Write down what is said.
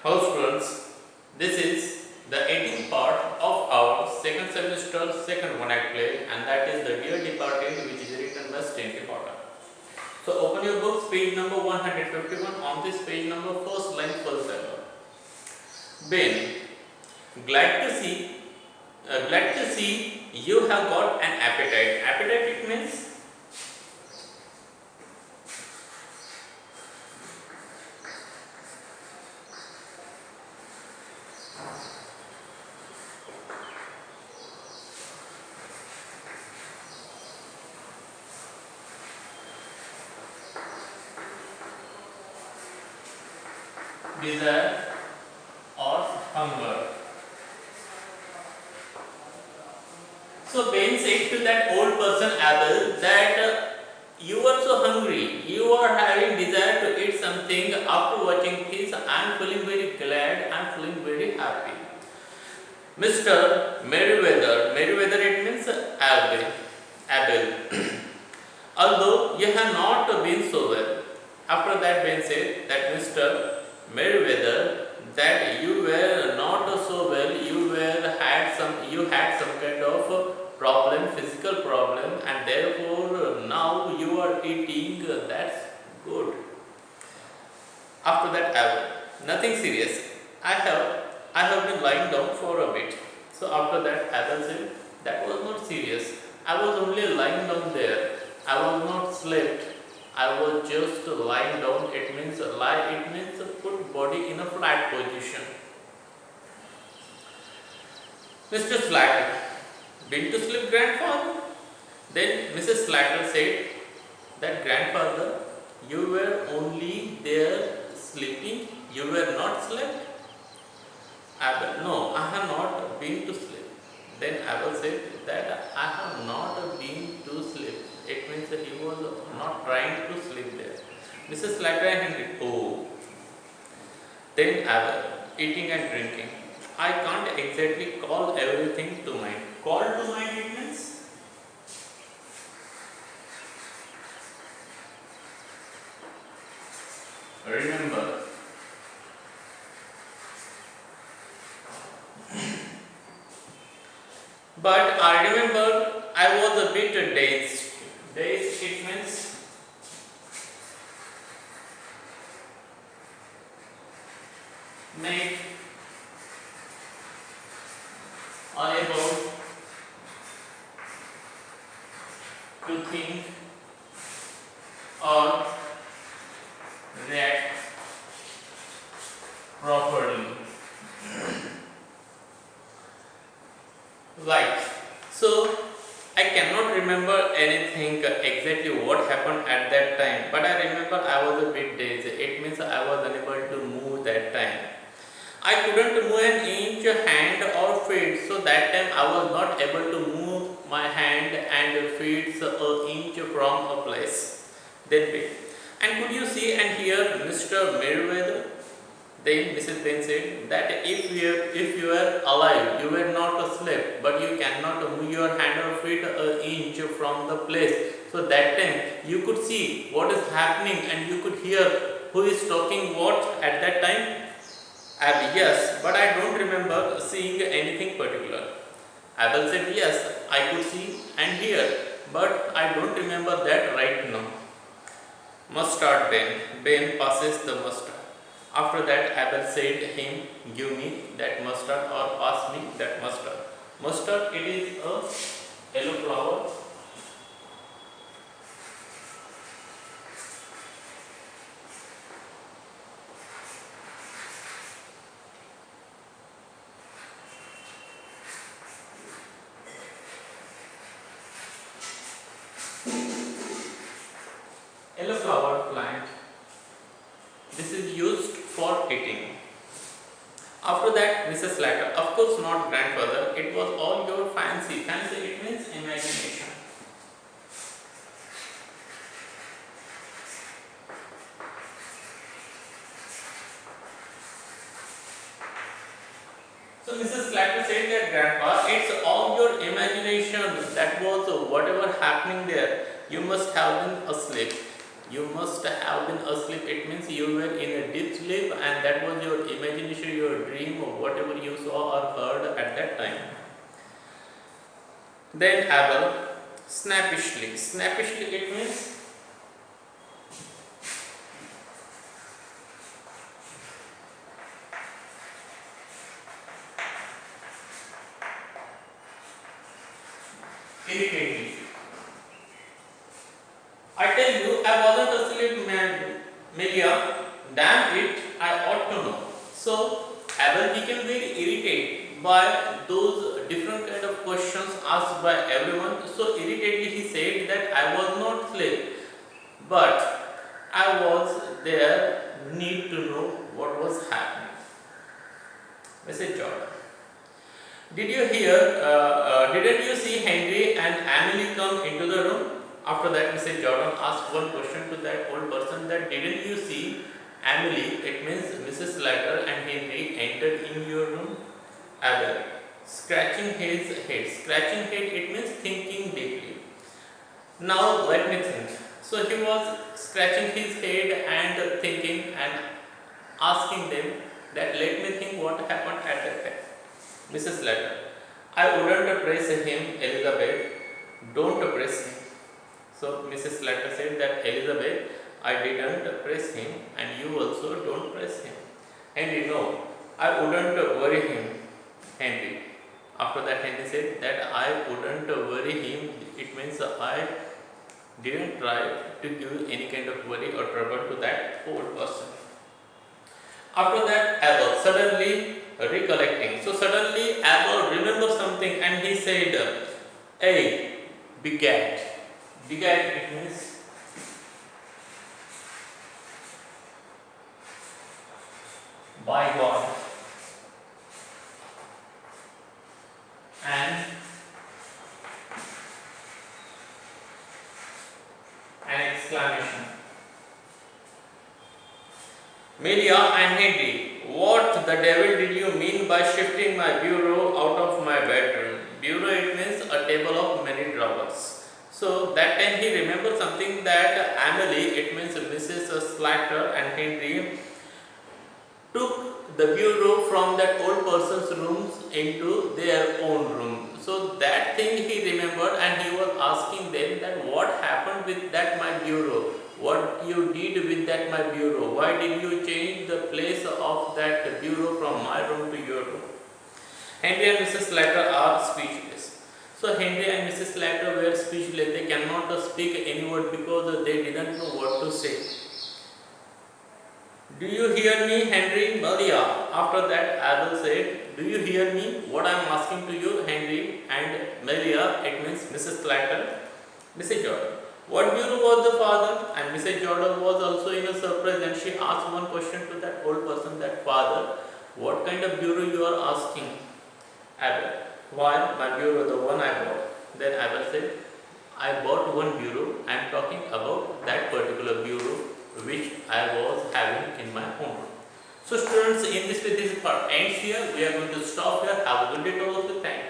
Hello students, this is the 18th part of our second semester second one act play, and that is the Dear Departed, which is written by Stanley Potter. So open your books, page number 151. On this page number, first line, first dialogue. Ben, glad to see you have got an appetite. Appetite, it means desire or hunger. So Ben said to that old person Abel that you are so hungry, you are having desire to eat something. After watching this, I am feeling very glad, I am feeling very happy. Mr. Meriwether it means Abel. Although you have not been so well. After that Ben said that Mr. Meriwether, that you were not so well, you had some kind of problem, physical problem, and therefore now you are eating. That's good. After that, nothing serious. I have been lying down for a bit. So after that, Abel said that was not serious. I was only lying down there. I was not slept. I was just lying down. It means lie. It means put body in a flat position. Mr. Slater, been to sleep, grandfather? Then Mrs. Slater said that grandfather, you were only there sleeping. You were not slept. Abel, no, I have not been to sleep. Then Abel said that I have not been to sleep. It means that he was not trying to sleep there. Mrs. Slater and Henry, oh. Then Abel, eating and drinking. I can't exactly call everything to mind. Call to mind it means? Remember. But I remember I was a bit dazed. Dazed it means make unable to think or react properly. Right. So I cannot remember anything exactly what happened at that time, but I remember I was a bit dazed. It means I was unable to move that time. I couldn't move an inch, hand or feet, so that time I was not able to move my hand and feet an inch from a place. That way. And could you see and hear Mr. Meriwether? Then Mrs. Ben said that if you are alive, you were not asleep, but you cannot move your hand or feet an inch from the place. So that time you could see what is happening and you could hear who is talking what at that time. Yes, but I don't remember seeing anything particular. Abel said yes, I could see and hear, but I don't remember that right now. Mustard Ben. Ben passes the mustard. After that, Abel said him, give me that mustard or pass me that mustard. Mustard, it is a yellow flower. Yellow flower plant. This is used for eating. After that, Mrs. Slater, of course not grandfather, it was all your fancy. Fancy, it means imagination. So Mrs. Slater said that grandpa, it's all your imagination. That was whatever happening there. You must have been asleep. You must have been asleep. It means you were in a deep sleep and that was your imagination, your dream, or whatever you saw or heard at that time. Then Abel, snappishly. Snappishly it means irritatingly. I tell you, I wasn't asleep, Melia. Damn it, I ought to know. So, Abel became very irritated by those different kind of questions asked by everyone. So, irritatedly he said that I was not asleep, but I was there, need to know what was happening. Message Jordan. Didn't you see Henry and Emily come into the room? After that, Mr. Jordan asked one question to that old person that didn't you see Emily, it means Mrs. Slater and Henry entered in your room? Abel, scratching his head. Scratching head, it means thinking deeply. Now let me think. So he was scratching his head and thinking and asking them that let me think what happened at that time. Mrs. Slater, I wouldn't press him, Elizabeth. Don't press him. So Mrs. Slater said that Elizabeth, I didn't press him and you also don't press him. Henry, no, I wouldn't worry him, Henry. After that Henry said that I wouldn't worry him. It means I didn't try to give any kind of worry or trouble to that old person. After that, Abel suddenly recollecting. So suddenly Abel remembered something and he said, hey, begat. Begat it means by God. And an exclamation. Melia and Henry, what the devil did you mean by shifting my bureau out of my bedroom? Bureau it means a table of many drawers. So that time he remembered something that Emily, it means Mrs. Slater and Henry took the bureau from that old person's rooms into their own room. So that thing he remembered and he was asking them that what happened with that my bureau? What you did with that my bureau? Why did you change the place of that bureau from my room to your room? Henry and Mrs. Slater are speechless. So Henry and Mrs. Slater were speechless. They cannot speak any word because they didn't know what to say. Do you hear me, Henry? Maria. After that, Abel said, do you hear me? What I am asking to you, Henry and Maria, it means Mrs. Slater, Mrs. Jordan. What bureau was the father? And Mrs. Jordan was also in a surprise and she asked one question to that old person, that father, what kind of bureau you are asking? Abel, why my bureau, the one I bought. Then Abel said, I bought one bureau, I am talking about that particular bureau which I was having in my home. So students, in this part ends here. We are going to stop here. Have a good day to all of you. Thank you.